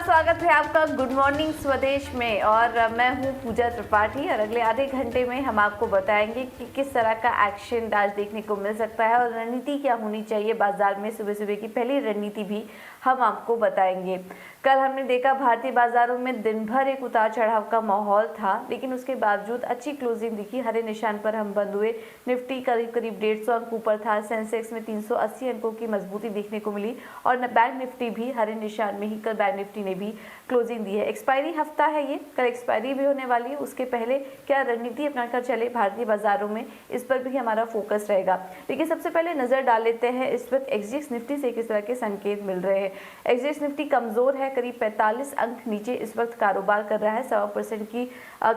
स्वागत है आपका गुड मॉर्निंग स्वदेश में। और मैं हूं पूजा त्रिपाठी और अगले आधे घंटे में हम आपको बताएंगे कि किस तरह का एक्शन आज देखने को मिल सकता है और रणनीति क्या होनी चाहिए बाजार में। सुबह सुबह की पहली रणनीति भी हम आपको बताएंगे। कल हमने देखा भारतीय बाजारों में दिन भर एक उतार चढ़ाव का माहौल था, लेकिन उसके बावजूद अच्छी क्लोजिंग दिखी। हरे निशान पर हम बंद हुए। निफ्टी करीब 150 अंक ऊपर था। सेंसेक्स में 380 अंकों की मजबूती देखने को मिली और बैंक निफ्टी भी हरे निशान में ही कल बैंक निफ्टी ने भी क्लोजिंग दी है। एक्सपायरी हफ्ता है ये, कल एक्सपायरी भी होने वाली है। उसके पहले क्या रणनीति अपनाकर चले भारतीय बाजारों में, इस पर भी हमारा फोकस रहेगा। लेकिन सबसे पहले नजर डाल लेते हैं इस वक्त एक्सजेएक्स निफ्टी से किस तरह के संकेत मिल रहे हैं। एक्सजेएक्स निफ्टी कमजोर है, करीब 45 अंक नीचे इस वक्त कारोबार कर रहा है। 1.25% की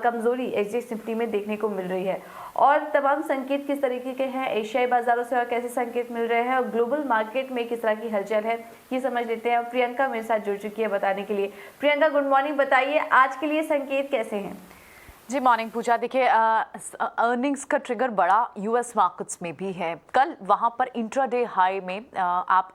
कमजोरी एक्सजेएक्स निफ्टी में देखने को मिल रही है। और तमाम संकेत किस तरीके के हैं, एशियाई बाजारों से और कैसे संकेत मिल रहे हैं और ग्लोबल मार्केट में किस तरह की हलचल है, ये समझ लेते हैं। और प्रियंका मेरे साथ जुड़ चुकी है बताने के लिए। प्रियंका गुड मॉर्निंग, बताइए आज के लिए संकेत कैसे हैं? जी मॉर्निंग पूजा। देखिए अर्निंग्स का ट्रिगर बड़ा यूएस मार्केट्स में भी है। कल वहाँ पर इंट्राडे हाई में आप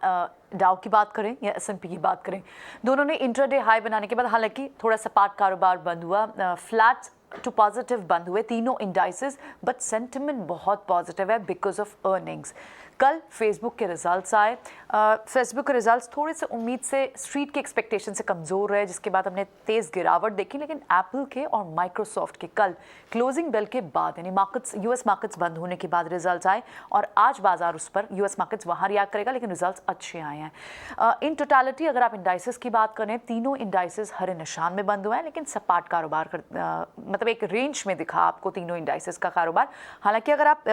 डाउ की बात करें या एसएनपी की बात करें, दोनों ने इंट्राडे हाई बनाने के बाद हालांकि थोड़ा सपाट कारोबार बंद हुआ, फ्लैट टू पॉजिटिव बंद हुए तीनों इंडाइसेस, बट सेंटिमेंट बहुत पॉजिटिव है बिकॉज ऑफ अर्निंग्स। कल फेसबुक के रिजल्ट्स आए। फेसबुक के रिजल्ट्स थोड़े से उम्मीद से, स्ट्रीट के एक्सपेक्टेशन से कमज़ोर रहे, जिसके बाद हमने तेज़ गिरावट देखी। लेकिन एप्पल के और माइक्रोसॉफ्ट के कल क्लोजिंग बेल के बाद, यानी मार्केट्स यूएस मार्केट्स बंद होने के बाद रिजल्ट्स आए और आज बाजार उस पर, यूएस मार्केट्स वहाँ रिएक्ट करेगा, लेकिन रिजल्ट्स अच्छे आए हैं। इन टोटालिटी अगर आप इंडाइसेस की बात करें, तीनों इंडाइसेस हरे निशान में बंद हुए हैं, लेकिन सपाट कारोबार मतलब एक रेंज में दिखा आपको तीनों इंडाइसेस का कारोबार। हालांकि अगर आप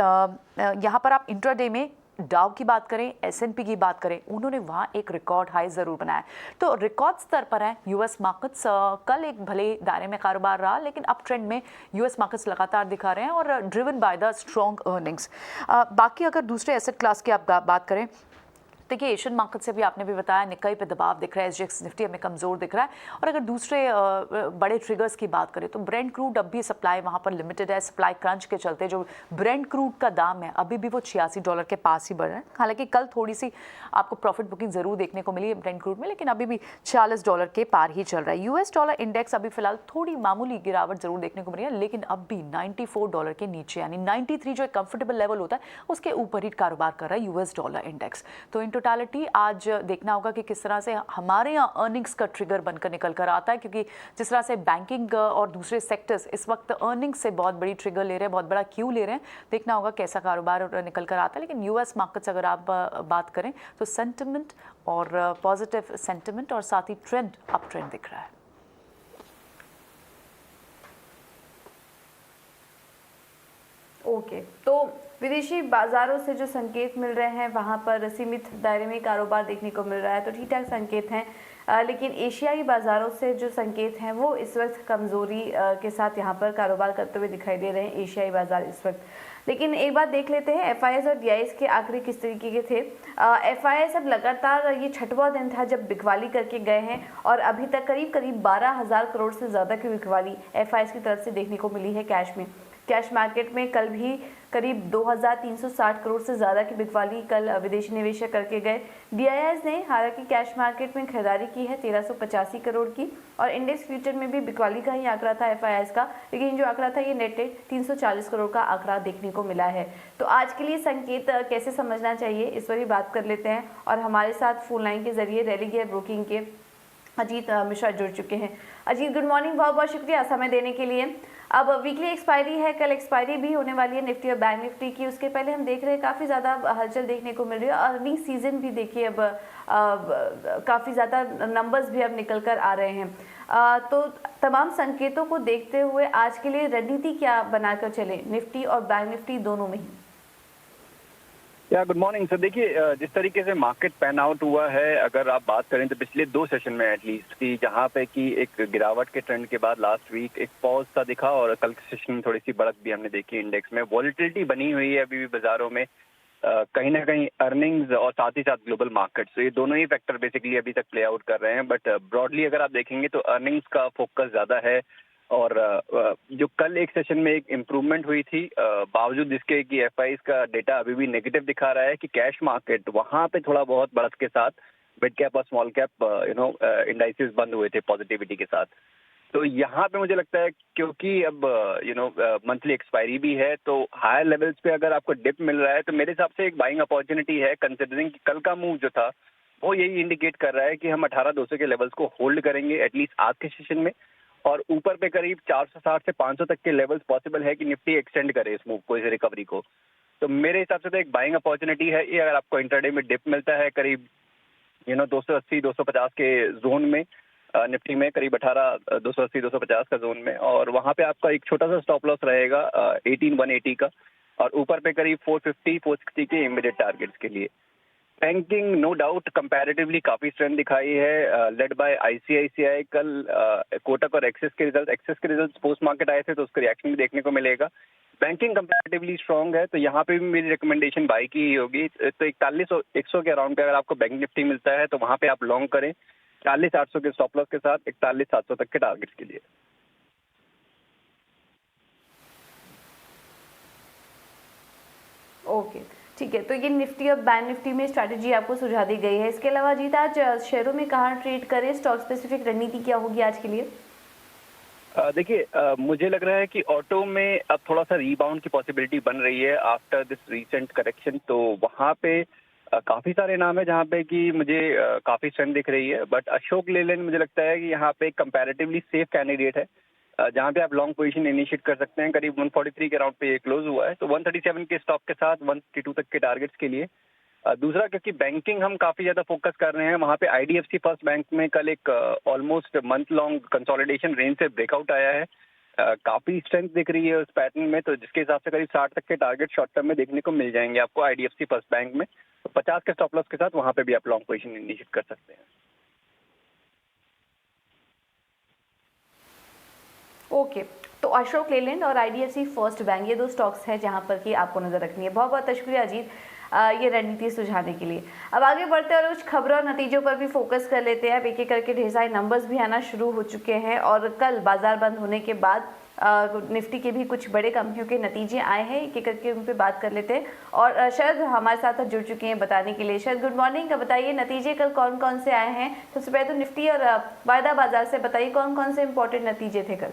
यहाँ पर आप इंट्राडे में डाउ की बात करें, एसएनपी की बात करें, उन्होंने वहाँ एक रिकॉर्ड हाई ज़रूर बनाया। तो रिकॉर्ड स्तर पर है यूएस मार्केट्स। कल एक भले दायरे में कारोबार रहा, लेकिन अप ट्रेंड में यूएस मार्केट्स लगातार दिखा रहे हैं और driven by the strong earnings. बाकी अगर दूसरे एसेट क्लास की आप बात करें, देखिए एशियन मार्केट से भी आपने भी बताया निक्काई पे दबाव दिख रहा है, एसजीएक्स निफ्टी हमें कमज़ोर दिख रहा है। और अगर दूसरे बड़े ट्रिगर्स की बात करें तो ब्रेंट क्रूड अब भी सप्लाई वहाँ पर लिमिटेड है। सप्लाई क्रंच के चलते जो ब्रेंट क्रूड का दाम है अभी भी वो $86 के पास ही बढ़ रहा है। हालांकि कल थोड़ी सी आपको प्रॉफिट बुकिंग ज़रूर देखने को मिली है ब्रेंट क्रूड में, लेकिन अभी भी $46 के पार ही चल रहा है। यूएस डॉलर इंडेक्स अभी फिलहाल थोड़ी मामूली गिरावट ज़रूर देखने को मिली है, लेकिन अब भी $94 के नीचे, यानी 93 जो एक कंफर्टेबल लेवल होता है उसके ऊपर ही कारोबार कर रहा है यूएस डॉलर इंडेक्स। तो इन टोटालिटी आज देखना होगा कि किस तरह से हमारे यहाँ अर्निंग्स का ट्रिगर बनकर निकल कर आता है, क्योंकि जिस तरह से बैंकिंग और दूसरे सेक्टर्स इस वक्त अर्निंग्स से बहुत बड़ी ट्रिगर ले रहे हैं, बहुत बड़ा क्यू ले रहे हैं। देखना होगा कैसा कारोबार निकल कर आता है। लेकिन यूएस मार्केट्स अगर आप बात करें तो सेंटिमेंट और पॉजिटिव सेंटिमेंट और साथ ही ट्रेंड अप ट्रेंड दिख रहा है। ओके, तो विदेशी बाजारों से जो संकेत मिल रहे हैं वहाँ पर सीमित दायरे में कारोबार देखने को मिल रहा है, तो ठीक ठाक संकेत हैं। लेकिन एशियाई बाजारों से जो संकेत हैं वो इस वक्त कमज़ोरी के साथ यहाँ पर कारोबार करते हुए दिखाई दे रहे हैं एशियाई बाजार इस वक्त। लेकिन एक बात देख लेते हैं, एफआईएस और डीआईएस के आंकड़े किस तरीके के थे। एफआईएस अब लगातार ये 6वां दिन था जब बिकवाली करके गए हैं और अभी तक करीब 12,000 करोड़ से ज़्यादा की बिकवाली एफआईएस की तरफ से देखने को मिली है कैश में। कैश मार्केट में कल भी करीब 2,360 करोड़ से ज़्यादा की बिकवाली कल विदेशी निवेशक करके गए। डीआईएस ने हालांकि कैश मार्केट में खरीदारी की है 1385 करोड़ की और इंडेक्स फ्यूचर में भी बिकवाली का ही आंकड़ा था एफआईएस का, लेकिन जो आंकड़ा था ये नेट 340 करोड़ का आंकड़ा देखने को मिला है। तो आज के लिए संकेत कैसे समझना चाहिए इस पर भी बात कर लेते हैं और हमारे साथ फोन लाइन के जरिए रैली गियर ब्रोकिंग के अजीत मिश्रा जुड़ चुके हैं। अजीत गुड मॉर्निंग, बहुत बहुत शुक्रिया समय देने के लिए। अब वीकली एक्सपायरी है, कल एक्सपायरी भी होने वाली है निफ्टी और बैंक निफ्टी की। उसके पहले हम देख रहे हैं काफ़ी ज़्यादा हलचल देखने को मिल रही है। अर्निंग सीजन भी देखिए अब काफ़ी ज़्यादा नंबर्स भी अब निकल कर आ रहे हैं। तो तमाम संकेतों को देखते हुए आज के लिए रणनीति क्या बनाकर चले निफ्टी और बैंक निफ्टी दोनों में ही? Good morning sir. देखिए जिस तरीके से मार्केट पैन आउट हुआ है, अगर आप बात करें तो पिछले 2 सेशन में एटलीस्ट कि जहां पे कि एक गिरावट के ट्रेंड के बाद लास्ट वीक एक पॉज सा दिखा और कल के सेशन में थोड़ी सी बढ़त भी हमने देखी। इंडेक्स में वॉलिटिलिटी बनी हुई है अभी भी बाजारों में, कहीं ना कहीं अर्निंग्स और साथ ही साथ ग्लोबल मार्केट, तो ये दोनों ही फैक्टर बेसिकली अभी तक प्ले आउट कर रहे हैं। बट ब्रॉडली अगर आप देखेंगे तो अर्निंग्स का फोकस ज्यादा है और जो कल एक सेशन में एक इम्प्रूवमेंट हुई थी, बावजूद इसके कि एफआईएस का डेटा अभी भी नेगेटिव दिखा रहा है कि कैश मार्केट वहां पे थोड़ा बहुत बढ़त के साथ मिड कैप और स्मॉल कैप इंडाइसेस बंद हुए थे पॉजिटिविटी के साथ। तो यहाँ पे मुझे लगता है क्योंकि अब मंथली एक्सपायरी भी है, तो हायर लेवल्स पे अगर आपको डिप मिल रहा है तो मेरे हिसाब से एक बाइंग अपॉर्चुनिटी है, कंसिडरिंग कि कल का मूव जो था वो यही इंडिकेट कर रहा है कि हम 18,200 के लेवल्स को होल्ड करेंगे एटलीस्ट आज के सेशन में, और ऊपर पे करीब 460 से 500 तक के लेवल्स पॉसिबल है कि निफ्टी एक्सटेंड करे इस मूव को, इस रिकवरी को। तो मेरे हिसाब से तो एक बाइंग अपॉर्चुनिटी है ये। अगर आपको इंटरडे में डिप मिलता है करीब 280-250 के जोन में, निफ्टी में करीब 280-250 का जोन में, और वहां पे आपका एक छोटा सा स्टॉप लॉस रहेगा 18,180 का, और ऊपर पे करीब 450-460 के इमीडिएट टारगेट्स के लिए। बैंकिंग नो डाउट कंपैरेटिवली काफी स्ट्रेंथ दिखाई है, लेड बाय आईसीआईसीआई। कल कोटक और एक्सिस के रिजल्ट्स पोस्ट मार्केट आए थे तो उसका रिएक्शन भी देखने को मिलेगा। बैंकिंग कंपैरेटिवली स्ट्रांग है, तो यहाँ पे भी मेरी रिकमेंडेशन बाई की ही होगी। तो 4100 के अराउंड पे अगर आपको बैंक निफ्टी मिलता है तो वहां पे आप लॉन्ग करें 40,800 के स्टॉप लॉस के साथ 41,700 तक के टारगेट्स के लिए। ओके, ठीक है। तो ये निफ्टी और बैंक निफ्टी में स्ट्रैटेजी आपको सुझा दी गई है। इसके अलावा जीत आज शेयरों में कहाँ ट्रेड करें, स्टॉक स्पेसिफिक रणनीति क्या होगी आज के लिए? देखिए, मुझे लग रहा है कि ऑटो में अब थोड़ा सा रीबाउंड की पॉसिबिलिटी बन रही है आफ्टर दिस रीसेंट करेक्शन। तो वहाँ पे काफी सारे नाम है जहाँ पे कि मुझे काफी स्ट्रेंथ दिख रही है, बट अशोक लेलैंड मुझे लगता है कि यहाँ पे कंपैरेटिवली सेफ कैंडिडेट है, जहाँ पे आप लॉन्ग पोजीशन इनिशिएट कर सकते हैं। करीब 143 के अराउंड पे ये क्लोज हुआ है, तो 137 के स्टॉक के साथ 152 तक के टारगेट्स के लिए। दूसरा, क्योंकि बैंकिंग हम काफी ज्यादा फोकस कर रहे हैं, वहाँ पे आईडीएफसी फर्स्ट बैंक में कल एक almost month long consolidation range से ब्रेकआउट आया है। काफी स्ट्रेंथ दिख रही है उस पैटर्न में, तो जिसके हिसाब से करीब 60 तक के टारगेट शॉर्ट टर्म में देखने को मिल जाएंगे आपको आईडीएफसी फर्स्ट बैंक में। तो 50 के स्टॉप लॉस के साथ वहाँ पे भी आप लॉन्ग पोजीशन इनिशिएट कर सकते हैं। ओके, तो अशोक लेलैंड और आईडीएफसी फर्स्ट बैंक, ये दो स्टॉक्स हैं जहां पर कि आपको नजर रखनी है। बहुत बहुत शुक्रिया अजीत ये रणनीति सुझाने के लिए। अब आगे बढ़ते हैं और कुछ खबरों और नतीजों पर भी फोकस कर लेते हैं। अब एक एक करके ढेर सारे नंबर्स भी आना शुरू हो चुके हैं, और कल बाजार बंद होने के बाद निफ्टी के भी कुछ बड़े कंपनियों के नतीजे आए हैं, एक एक करके उन पर बात कर लेते हैं। और शरद हमारे साथ जुड़ चुके हैं बताने के लिए। शरद, गुड मॉर्निंग। बताइए नतीजे कल कौन कौन से आए हैं। सबसे पहले तो निफ्टी और वायदा बाजार से बताइए कौन कौन से इंपॉर्टेंट नतीजे थे कल।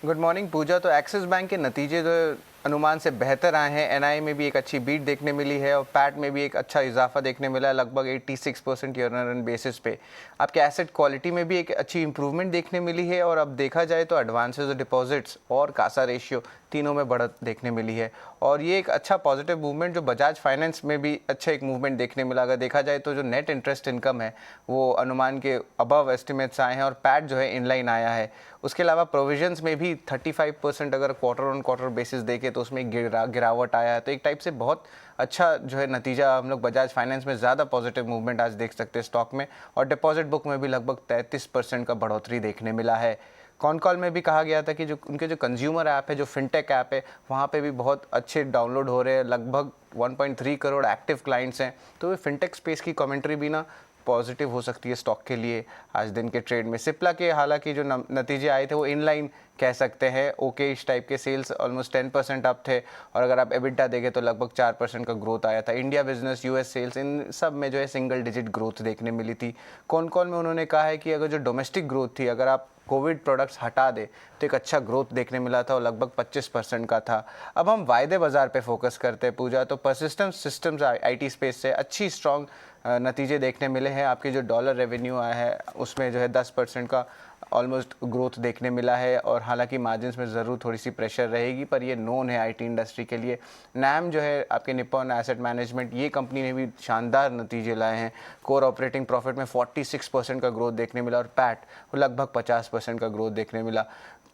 गुड मॉर्निंग पूजा। तो एक्सिस बैंक के नतीजे जो अनुमान से बेहतर आए हैं। एनआई में भी एक अच्छी बीट देखने मिली है और पैट में भी एक अच्छा इजाफा देखने मिला है, लगभग 86% ईयर-ऑन-ईयर बेसिस पे। आपके एसेट क्वालिटी में भी एक अच्छी इंप्रूवमेंट देखने मिली है, और अब देखा जाए तो एडवांसेस और डिपॉजिट्स और कासा रेशियो तीनों में बढ़त देखने मिली है। और ये एक अच्छा पॉजिटिव मूवमेंट जो बजाज फाइनेंस में भी अच्छा एक मूवमेंट देखने मिला। अगर देखा जाए तो जो नेट इंटरेस्ट इनकम है वो अनुमान के अबव एस्टिमेट्स आए हैं, और पैट जो है इनलाइन आया है। उसके अलावा प्रोविजंस में भी 35% अगर क्वार्टर ऑन क्वार्टर बेसिस देखें तो उसमें गिरावट आया है। तो एक टाइप से बहुत अच्छा जो है नतीजा हम लोग बजाज फाइनेंस में ज़्यादा पॉजिटिव मूवमेंट आज देख सकते हैं स्टॉक में, और डिपॉजिट बुक में भी लगभग 33% का बढ़ोतरी देखने मिला है। कॉल में भी कहा गया था कि जो उनके जो कंज्यूमर ऐप है, जो फिनटेक ऐप है, वहाँ पे भी बहुत अच्छे डाउनलोड हो रहे हैं। लगभग 1.3 करोड़ एक्टिव क्लाइंट्स हैं। तो फिनटेक स्पेस की कमेंट्री भी ना पॉजिटिव हो सकती है स्टॉक के लिए आज दिन के ट्रेड में। सिप्ला के हालांकि जो नतीजे आए थे वो इनलाइन कह सकते हैं, ओके इस टाइप के। सेल्स ऑलमोस्ट 10% अप थे, और अगर आप एबिटा देखें तो लगभग 4% का ग्रोथ आया था। इंडिया बिजनेस, यूएस सेल्स, इन सब में जो है सिंगल डिजिट ग्रोथ देखने मिली थी। कॉल में उन्होंने कहा है कि अगर जो डोमेस्टिक ग्रोथ थी, अगर आप कोविड प्रोडक्ट्स हटा दे तो एक अच्छा ग्रोथ देखने मिला था, और लगभग 25% का था। अब हम वायदे बाजार पे फोकस करते हैं पूजा। तो परसिस्टेंट सिस्टम्स आईटी स्पेस से अच्छी स्ट्रॉन्ग नतीजे देखने मिले हैं। आपके जो डॉलर रेवेन्यू आया है उसमें जो है 10% का ऑलमोस्ट ग्रोथ देखने मिला है, और हालांकि मार्जिन्स में ज़रूर थोड़ी सी प्रेशर रहेगी, पर ये नोन है आईटी इंडस्ट्री के लिए। नैम जो है आपके निप्पॉन एसेट मैनेजमेंट, ये कंपनी ने भी शानदार नतीजे लाए हैं। कोर ऑपरेटिंग प्रॉफिट में 46% का ग्रोथ देखने मिला, और पैट लगभग 50% का ग्रोथ देखने मिला।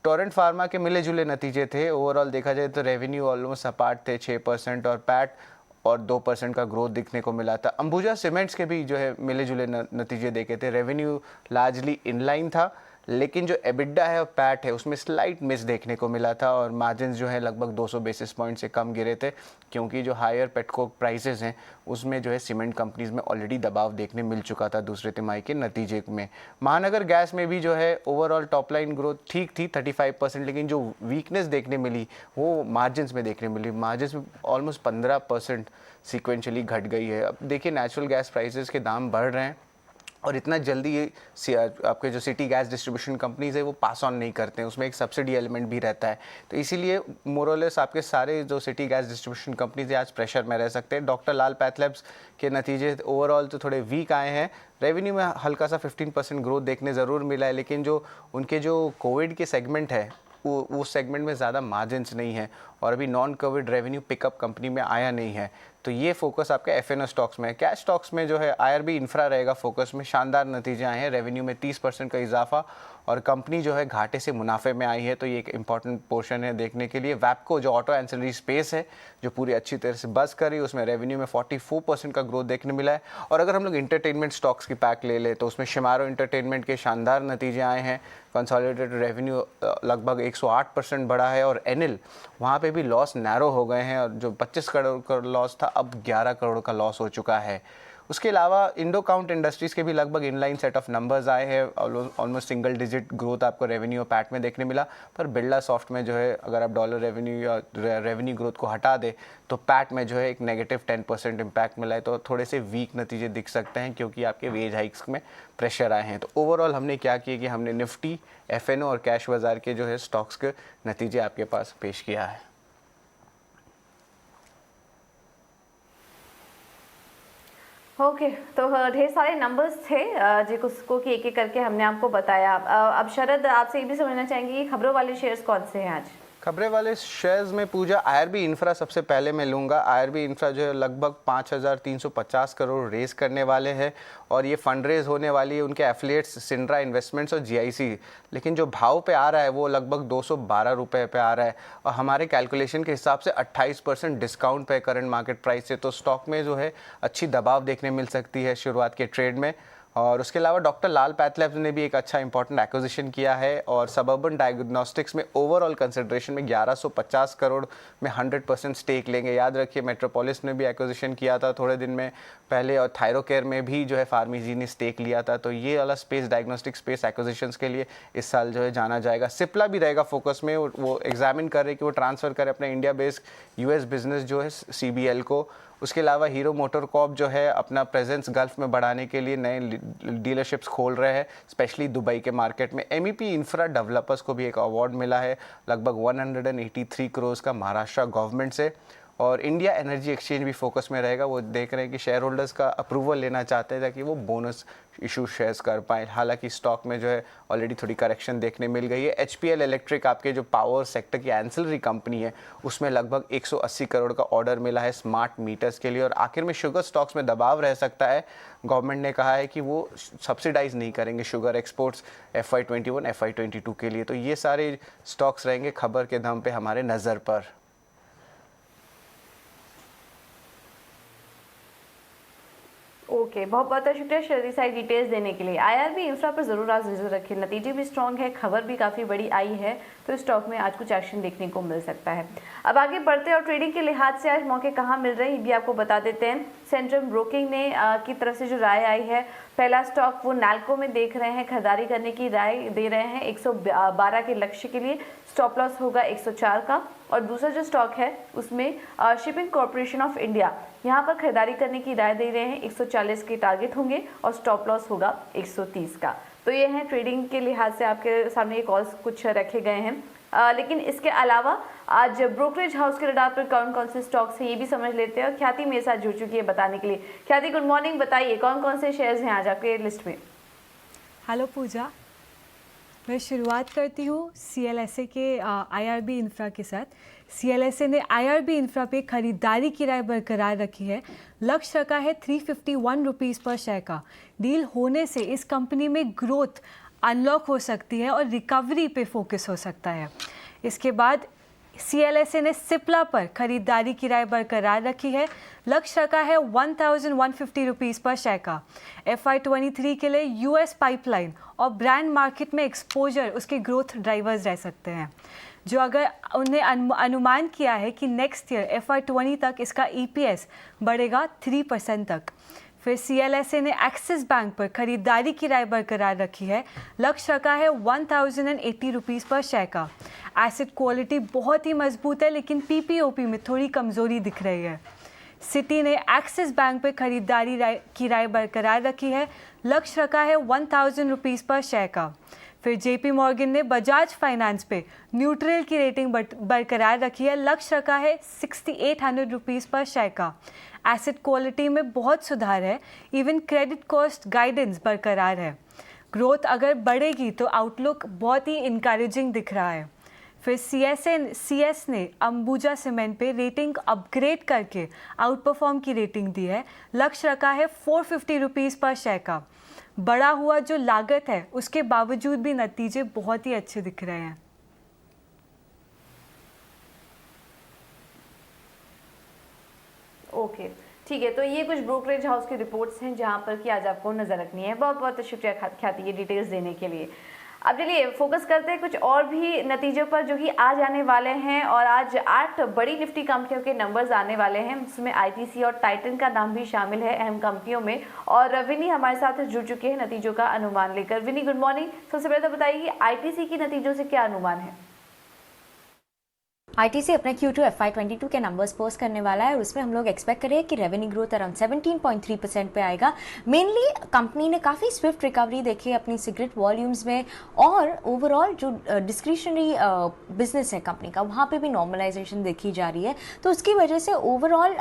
टोरेंट फार्मा के मिले जुले नतीजे थे। ओवरऑल देखा जाए तो रेवेन्यू ऑलमोस्ट सपाट थे 6%, और पैट और 2% का ग्रोथ दिखने को मिला था। अंबुजा सीमेंट्स के भी जो है मिले जुले नतीजे देखे थे। रेवेन्यू लार्जली इनलाइन था, लेकिन जो एबिडा है और पैट है उसमें स्लाइट मिस देखने को मिला था, और मार्जिन्स जो है लगभग 200 बेसिस पॉइंट से कम गिरे थे, क्योंकि जो हायर पेटकोक प्राइसेस हैं उसमें जो है सीमेंट कंपनीज में ऑलरेडी दबाव देखने मिल चुका था दूसरे तिमाही के नतीजे में। महानगर गैस में भी जो है ओवरऑल टॉप लाइन ग्रोथ ठीक थी 35%, लेकिन जो वीकनेस देखने मिली वो मार्जिन्स में देखने मिली। मार्जिन्स में ऑलमोस्ट 15% सीक्वेंशली घट गई है। अब देखिए नेचुरल गैस प्राइसेस के दाम बढ़ रहे हैं, और इतना जल्दी ये आपके जो सिटी गैस डिस्ट्रीब्यूशन कंपनीज है वो पास ऑन नहीं करते हैं, उसमें एक सब्सिडी एलिमेंट भी रहता है। तो इसीलिए मोरलेस आपके सारे जो सिटी गैस डिस्ट्रीब्यूशन कंपनीज है आज प्रेशर में रह सकते हैं। डॉक्टर लाल पैथलैब्स के नतीजे ओवरऑल तो थोड़े वीक आए हैं, रेवेन्यू में हल्का सा 15% ग्रोथ देखने ज़रूर मिला है, लेकिन जो उनके जो कोविड के सेगमेंट है वो सेगमेंट में ज़्यादा मार्जिन्स नहीं है और अभी non Covid revenue pickup company में आया नहीं है। तो ये फोकस आपके एफएनओ स्टॉक्स में है। कैश स्टॉक्स में जो है आईआरबी इंफ्रा रहेगा फोकस में, शानदार नतीजे आए हैं, रेवेन्यू में 30% का इजाफा और कंपनी जो है घाटे से मुनाफे में आई है, तो ये एक इंपॉर्टेंट पोर्शन है देखने के लिए। वैपको जो ऑटो एंसिलरी स्पेस है जो पूरी अच्छी तरह से बस करी, उसमें रेवेन्यू में 44% का ग्रोथ देखने मिला है। और अगर हम लोग इंटरटेनमेंट स्टॉक्स की पैक ले ले तो उसमें शिमारो इंटरटेनमेंट के शानदार नतीजे आए हैं, कंसोलिडेटेड रेवेन्यू लगभग 108% बढ़ा है और एनिल वहाँ पे भी लॉस नैरो हो गए हैं और जो 25 करोड़ का लॉस था अब 11 करोड़ का लॉस हो चुका है। उसके अलावा इंडो काउंट इंडस्ट्रीज के भी लगभग इनलाइन सेट ऑफ नंबर्स आए हैं, ऑलमोस्ट सिंगल डिजिट ग्रोथ आपको रेवेन्यू और पैट में देखने मिला। पर बिरला सॉफ्ट में जो है अगर आप डॉलर रेवेन्यू या रेवेन्यू ग्रोथ को हटा दे तो पैट में जो है एक नेगेटिव 10% इम्पैक्ट मिला है, तो थोड़े से वीक नतीजे दिख सकते हैं क्योंकि आपके वेज हाइक्स में प्रेशर आए हैं। तो ओवरऑल हमने क्या किया कि हमने निफ्टी, एफएनओ और कैश बाजार के जो है स्टॉक्स के नतीजे आपके पास पेश किया है। ओके तो ढेर सारे नंबर्स थे जिसको कि एक एक करके हमने आपको बताया। अब शरद आपसे ये भी समझना चाहेंगे कि खबरों वाले शेयर्स कौन से हैं आज? खबरें वाले शेयर्स में पूजा आईआरबी इंफ्रा सबसे पहले मैं लूँगा। आईआरबी इंफ्रा जो है लगभग 5,350 करोड़ रेज करने वाले हैं और ये फंड रेज होने वाली है उनके एफिलिएट्स सिंड्रा इन्वेस्टमेंट्स और जीआईसी, लेकिन जो भाव पे आ रहा है वो लगभग 212 रुपये पे आ रहा है और हमारे कैलकुलेशन के हिसाब से 28% डिस्काउंट पे करंट मार्केट प्राइस से, तो स्टॉक में जो है अच्छी दबाव देखने मिल सकती है शुरुआत के ट्रेड में। और उसके अलावा डॉक्टर लाल पैथलैब्स ने भी एक अच्छा इंपॉर्टेंट एक्विजिशन किया है और सबअर्बन डायग्नोस्टिक्स में ओवरऑल कंसिडरेशन में 1150 करोड़ में 100% स्टेक लेंगे। याद रखिए मेट्रोपोलिस ने भी एक्विजिशन किया था थोड़े दिन में पहले और थायरोकेयर में भी जो है फार्मीजी ने स्टेक लिया था, तो ये वाला स्पेस डायग्नोस्टिक स्पेस एक्विजिशंस के लिए इस साल जो है जाना जाएगा। सिप्ला भी रहेगा फोकस में, वो एग्जामिन कर रहे कि वो ट्रांसफ़र करे अपने इंडिया बेस्ड यूएस बिजनेस जो है सीबीएल को। उसके अलावा हीरो मोटर कॉर्प जो है अपना प्रेजेंस गल्फ में बढ़ाने के लिए नए डीलरशिप्स खोल रहे हैं, स्पेशली दुबई के मार्केट में। एमईपी इंफ्रा डेवलपर्स को भी एक अवार्ड मिला है लगभग 183 करोड़ का महाराष्ट्र गवर्नमेंट से। और इंडिया एनर्जी एक्सचेंज भी फोकस में रहेगा, वो देख रहे हैं कि शेयर होल्डर्स का अप्रूवल लेना चाहते हैं ताकि वो बोनस इशू शेयर्स कर पाएँ। हालांकि स्टॉक में जो है ऑलरेडी थोड़ी करेक्शन देखने मिल गई है। एचपीएल इलेक्ट्रिक आपके जो पावर सेक्टर की एंसिलरी कंपनी है उसमें लगभग 180 करोड़ का ऑर्डर मिला है स्मार्ट मीटर्स के लिए। और आखिर में शुगर स्टॉक्स में दबाव रह सकता है, गवर्नमेंट ने कहा है कि वो सब्सिडाइज नहीं करेंगे शुगर एक्सपोर्ट्स FY21 FY22 के लिए, तो ये सारे स्टॉक्स रहेंगे खबर के दम पे हमारे नज़र पर। ओके बहुत बहुत शुक्रिया शरदी सारी डिटेल्स देने के लिए। आईआरबी इंफ्रा पर ज़रूर आज नजर रखें, नतीजे भी स्ट्रॉन्ग है, खबर भी काफ़ी बड़ी आई है, तो स्टॉक में आज कुछ एक्शन देखने को मिल सकता है। अब आगे बढ़ते हैं और ट्रेडिंग के लिहाज से आज मौके कहाँ मिल रहे हैं ये भी आपको बता देते हैं। सेंट्रम ब्रोकिंग ने की तरफ से जो राय आई है, पहला स्टॉक वो नाल्को में देख रहे हैं, खरीदारी करने की राय दे रहे हैं 112 के लक्ष्य के लिए, स्टॉप लॉस होगा 104 का। और दूसरा जो स्टॉक है उसमें शिपिंग कॉर्पोरेशन ऑफ इंडिया, यहाँ पर खरीदारी करने की राय दे रहे हैं 140 के टारगेट होंगे और स्टॉप लॉस होगा 130 का। तो ये हैं ट्रेडिंग के लिहाज से आपके सामने ये कॉल्स कुछ रखे गए हैं। लेकिन इसके अलावा आज ब्रोकरेज हाउस के रडार पर कौन कौन से स्टॉक्स हैं ये भी समझ लेते हैं और ख्याति मेरे साथ जुड़ चुकी है बताने के लिए। ख्याति गुड मॉर्निंग, बताइए कौन कौन से शेयर्स हैं आज आपके लिस्ट में? हेलो पूजा, मैं शुरुआत करती हूँ CLSA के IRB इंफ्रा के साथ। CLSA ने IRB इंफ्रा पे खरीदारी की राय बरकरार रखी है, लक्ष्य रखा है 351 रुपीज़ पर शेयर का। डील होने से इस कंपनी में ग्रोथ अनलॉक हो सकती है और रिकवरी पे फोकस हो सकता है। इसके बाद CLSA ने सिप्ला पर खरीदारी की राय बरकरार रखी है, लक्ष्य रखा है 1150 रुपीज़ पर शेयर का। FY23 के लिए US पाइपलाइन और ब्रांड मार्केट में एक्सपोजर उसके ग्रोथ ड्राइवर्स रह सकते हैं, जो अगर उन्हें अनुमान किया है कि नेक्स्ट ईयर FY20 तक इसका EPS बढ़ेगा 3% तक। फिर CLSA ने एक्सिस बैंक पर खरीदारी की राय बरकरार रखी है, लक्ष्य रखा है 1080 रुपीज़ पर शेयर का। एसेट क्वालिटी बहुत ही मजबूत है लेकिन PPOP में थोड़ी कमज़ोरी दिख रही है। सिटी ने एक्सिस बैंक पे खरीदारी की राय बरकरार रखी है, लक्ष्य रखा है 1000 रुपीज़ पर शेयर का। फिर जेपी मॉर्गन ने बजाज फाइनेंस पे न्यूट्रल की रेटिंग बरकरार रखी है, लक्ष्य रखा है 6800 रुपीज़ पर शेयर का। एसेट क्वालिटी में बहुत सुधार है, इवन क्रेडिट कॉस्ट गाइडेंस बरकरार है। ग्रोथ अगर बढ़ेगी तो आउटलुक बहुत ही इंकरेजिंग दिख रहा है। फिर सीएस ने अंबुजा सीमेंट पे रेटिंग अपग्रेड करके आउट परफॉर्म की रेटिंग दी है, लक्ष्य रखा है 450 रुपीज़ पर शेयर का। बढ़ा हुआ जो लागत है उसके बावजूद भी नतीजे बहुत ही अच्छे दिख रहे हैं। ओके, ठीक है। तो ये कुछ ब्रोकरेज हाउस की रिपोर्ट्स हैं जहां पर कि आज आपको नजर रखनी है। बहुत बहुत शुक्रिया ख्याति ये डिटेल्स देने के लिए। अब चलिए फोकस करते हैं कुछ और भी नतीजों पर जो कि आज आने वाले हैं। और आज 8 बड़ी निफ्टी कंपनियों के नंबर्स आने वाले हैं, जिसमें आईटीसी और टाइटन का नाम भी शामिल है अहम कंपनियों में। और विनी हमारे साथ जुड़ चुके हैं नतीजों का अनुमान लेकर। विनी, गुड मॉर्निंग। सबसे पहले तो बताइए आईटीसी की नतीजों से क्या अनुमान है? आईटीसी अपने Q2 FY22 के नंबर्स पोस्ट करने वाला है और उसमें हम लोग एक्सपेक्ट करें कि रेवेन्यू ग्रोथ अराउंड 17.3% पे आएगा। मेनली कंपनी ने काफ़ी स्विफ्ट रिकवरी देखी है अपनी सिगरेट वॉल्यूम्स में, और ओवरऑल जो डिस्क्रिशनरी बिजनेस है कंपनी का वहाँ पे भी नॉर्मलाइजेशन देखी जा रही है। तो उसकी वजह से ओवरऑल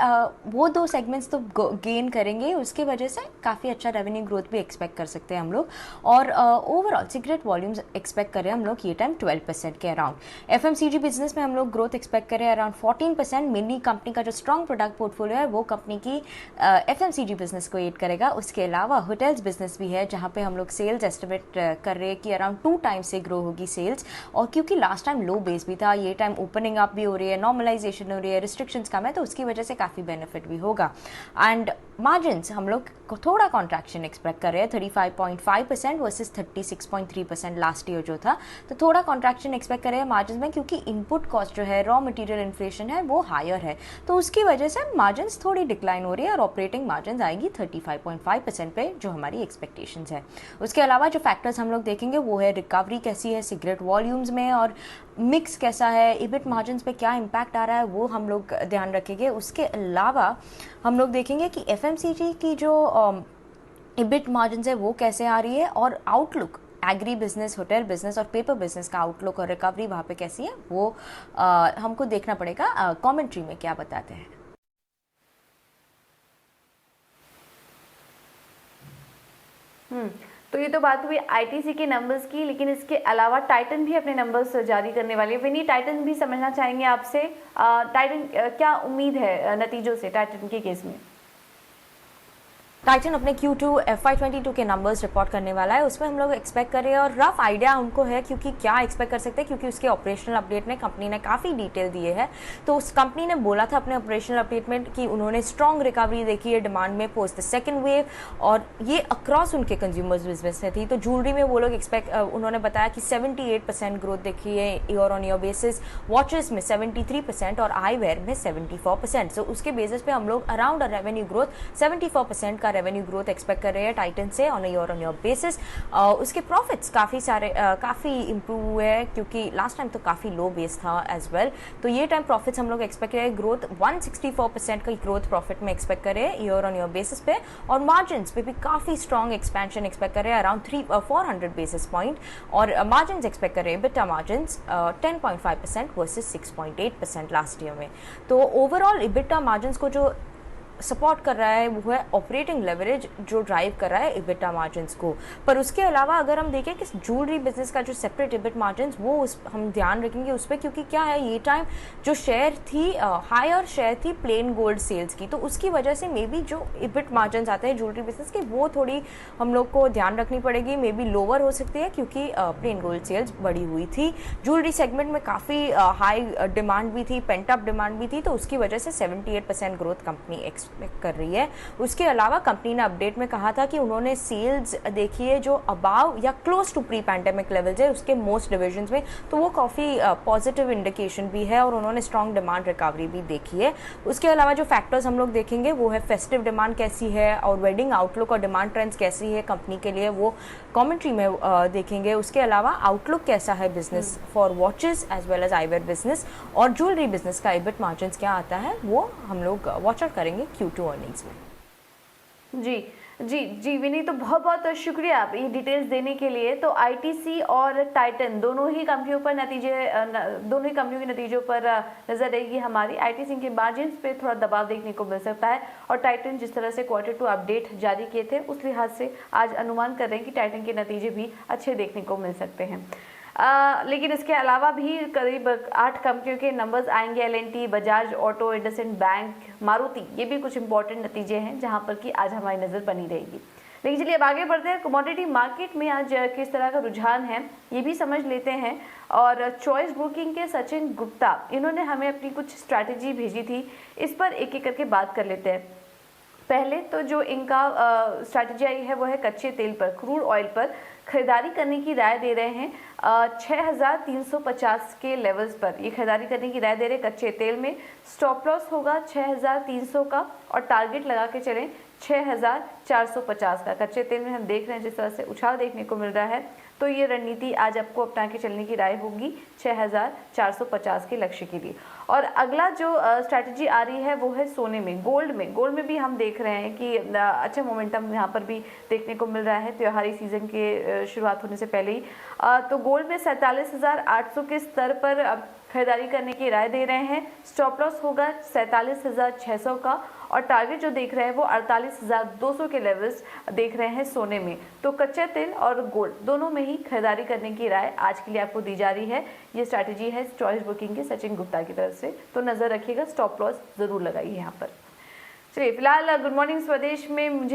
वो दो सेगमेंट्स तो गेन करेंगे, उसकी वजह से काफ़ी अच्छा रेवेन्यू ग्रोथ भी एक्सपेक्ट कर सकते हैं हम लोग। और ओवरऑल सिगरेट वॉल्यूम्स एक्सपेक्ट करें हम लोग ये टाइम 12% के अराउंड। एफएमसीजी बिजनेस में हम लोग ग्रोथ एक्सपेक्ट करें अराउंड 14%। मेनली कंपनी का जो स्ट्रॉन्ग प्रोडक्ट पोर्टफोलियो है वो कंपनी की एफएमसीजी बिजनेस को एड करेगा। उसके अलावा होटल्स बिजनेस भी है जहां पे हम लोग सेल्स एस्टिमेट कर रहे हैं कि अराउंड 2 टाइम्स से ग्रो होगी सेल्स। और क्योंकि लास्ट टाइम लो बेस भी था, ये टाइम ओपनिंग अप भी हो रही है, नॉर्मलाइजेशन हो रही है, रिस्ट्रिक्शंस कम है, तो उसकी वजह से काफ़ी बेनिफिट भी होगा। एंड मार्जिन्स हम लोग थोड़ा कॉन्ट्रैक्शन एक्सपेक्ट कर रहे हैं, 35.5% वर्सेस 36.3% लास्ट ईयर जो था। तो थोड़ा कॉन्ट्रैक्शन एक्सपेक्ट कर रहे हैं मार्जिन में, क्योंकि इनपुट कॉस्ट जो है, रॉ मटेरियल इन्फ्लेशन है, वो हायर है। तो उसकी वजह से मार्जिन्स थोड़ी डिक्लाइन हो रही है और ऑपरेटिंग मार्जिन आएगी 35.5% पे, जो हमारी एक्सपेक्टेशंस है। उसके अलावा जो फैक्टर्स हम लोग देखेंगे वो है रिकवरी कैसी है सिगरेट वॉल्यूम्स में, और मिक्स कैसा है, इबिट मार्जिन्स पे क्या इम्पैक्ट आ रहा है वो हम लोग ध्यान रखेंगे। उसके अलावा हम लोग देखेंगे कि एफएमसीजी की जो इबिट मार्जिन्स है वो कैसे आ रही है, और outlook agri business, hotel business और पेपर बिजनेस का आउटलुक और रिकवरी वहाँ पे कैसी है वो हमको देखना पड़ेगा कमेंट्री में क्या बताते हैं। तो ये तो बात हुई आईटीसी के नंबर्स की, लेकिन इसके अलावा टाइटन भी अपने नंबर्स जारी करने वाली है। विनी, टाइटन भी समझना चाहेंगे आपसे, टाइटन क्या उम्मीद है नतीजों से टाइटन के केस में? टाइटन अपने Q2 FY22 के नंबर्स रिपोर्ट करने वाला है, उसमें हम लोग एक्सपेक्ट कर रहे हैं, और रफ आइडिया हमको है क्योंकि क्या एक्सपेक्ट कर सकते हैं, क्योंकि उसके ऑपरेशनल अपडेट में कंपनी ने काफ़ी डिटेल दिए हैं। तो उस कंपनी ने बोला था अपने ऑपरेशनल अपडेट में कि उन्होंने स्ट्रॉन्ग रिकवरी देखी है डिमांड में पोस्ट द सेकेंड वेव, और ये अक्रॉस उनके कंज्यूमर्स बिजनेस में थी। तो ज्वेलरी में वो लोग उन्होंने बताया कि 78% ग्रोथ देखी है year on year basis, watches में 73% और आई वेयर में 74%। सो उसके बेसिस पे हम लोग अराउंड अ रेवेन्यू ग्रोथ 74% का रेवेन्यू ग्रोथ एक्सपेक्ट कर रहे हैं टाइटन से ऑन ईयर बेसिस। उसके प्रॉफिट्स काफ़ी इंप्रूव हुए हैं, क्योंकि लास्ट टाइम तो काफ़ी लो बेस था एज वेल। तो ये टाइम प्रॉफिट्स हम लोग एक्सपेक्ट कर रहे हैं, ग्रोथ 164% का ग्रोथ प्रॉफिट में एक्सपेक्ट कर रहे हैं ईयर ऑन ईयर बेसिस पे, और मार्जिन पे भी काफ़ी स्ट्रॉन्ग एक्सपेंशन एक्सपेक्ट कर रहे हैं अराउंड 400 बेसिस पॉइंट, और मार्जिन एक्सपेक्ट कर रहे हैं EBITDA margin 10.5% versus 6.8% last year में। तो ओवरऑल EBITDA मार्जिन को जो सपोर्ट कर रहा है वो है ऑपरेटिंग लेवरेज, जो ड्राइव कर रहा है EBITDA मार्जिन्स को। पर उसके अलावा अगर हम देखें कि ज्वेलरी बिजनेस का जो सेपरेट EBIT मार्जिन्स वो हम ध्यान रखेंगे उस पर, क्योंकि क्या है ये टाइम जो शेयर थी हायर शेयर थी प्लेन गोल्ड सेल्स की, तो उसकी वजह से मे बी जो EBIT मार्जिन्स आते हैं ज्वेलरी बिजनेस के वो थोड़ी हम लोग को ध्यान रखनी पड़ेगी, मे बी लोअर हो सकती है, क्योंकि प्लेन गोल्ड सेल्स बढ़ी हुई थी। ज्वेलरी सेगमेंट में काफ़ी हाई डिमांड भी थी, पेंटअप डिमांड भी थी, तो उसकी वजह से 78% ग्रोथ कंपनी एक्सपेक्ट कर रही है। उसके अलावा कंपनी ने अपडेट में कहा था कि उन्होंने सेल्स देखी है जो अबाव या close to pre pandemic levels है उसके मोस्ट डिविजन्स में, तो वो काफ़ी पॉजिटिव इंडिकेशन भी है, और उन्होंने स्ट्रॉन्ग डिमांड रिकवरी भी देखी है। उसके अलावा जो फैक्टर्स हम लोग देखेंगे वो है फेस्टिव डिमांड कैसी है, और वेडिंग आउटलुक और डिमांड ट्रेंड्स कैसी है कंपनी के लिए, वो कमेंट्री में देखेंगे। उसके अलावा आउटलुक कैसा है business for watches as well as eyewear business, और ज्वेलरी बिजनेस का EBIT मार्जिन क्या आता है वो हम लोग वॉच आउट करेंगे Q2 अर्निंग्स में। जी विनीत, तो बहुत बहुत शुक्रिया आप ये डिटेल्स देने के लिए। तो आईटीसी और टाइटन दोनों ही कंपनियों के नतीजों पर नजर रहेगी हमारी। आईटीसी के मार्जिन पे थोड़ा दबाव देखने को मिल सकता है, और टाइटन जिस तरह से Q2 अपडेट जारी किए थे उस लिहाज से आज अनुमान कर रहे हैं कि टाइटन के नतीजे भी अच्छे देखने को मिल सकते हैं। लेकिन इसके अलावा भी करीब 8 कंपनियों के नंबर्स आएंगे। L&T, Bajaj auto, IndusInd bank, Maruti, ये भी कुछ इंपॉर्टेंट नतीजे हैं जहां पर कि आज हमारी नज़र बनी रहेगी। लेकिन चलिए अब आगे बढ़ते हैं। कमोडिटी मार्केट में आज किस तरह का रुझान है ये भी समझ लेते हैं। और चॉइस ब्रोकिंग के सचिन गुप्ता, इन्होंने हमें अपनी कुछ स्ट्रैटेजी भेजी थी, इस पर एक एक करके बात कर लेते हैं। पहले तो जो इनका स्ट्रैटेजी आई है वो है कच्चे तेल पर, क्रूड ऑयल पर खरीदारी करने की राय दे रहे हैं। 6350 के लेवल्स पर ये खरीदारी करने की राय दे रहे हैं कच्चे तेल में। स्टॉप लॉस होगा 6300 का, और टारगेट लगा के चलें 6450 का। कच्चे तेल में हम देख रहे हैं जिस तरह से उछाल देखने को मिल रहा है, तो ये रणनीति आज आपको अपना के चलने की राय होगी 6450 के लक्ष्य के लिए। और अगला जो स्ट्रैटेजी आ रही है वो है सोने में, गोल्ड में भी हम देख रहे हैं कि अच्छा मोमेंटम यहाँ पर भी देखने को मिल रहा है त्योहारी सीजन के शुरुआत होने से पहले ही। तो गोल्ड में 47,800 के स्तर पर खरीदारी करने की राय दे रहे हैं। स्टॉप लॉस होगा 47,600 का, और टारगेट जो देख रहे हैं वो 48,200 के लेवल्स देख रहे हैं सोने में। तो कच्चे तेल और गोल्ड दोनों में ही खरीदारी करने की राय आज के लिए आपको दी जा रही है। ये स्ट्रैटेजी है चॉइस बुकिंग के सचिन गुप्ता की तरफ से, तो नजर रखिएगा, स्टॉप लॉस जरूर लगाइए यहाँ पर। चलिए फिलहाल गुड मॉर्निंग स्वदेश में मुझे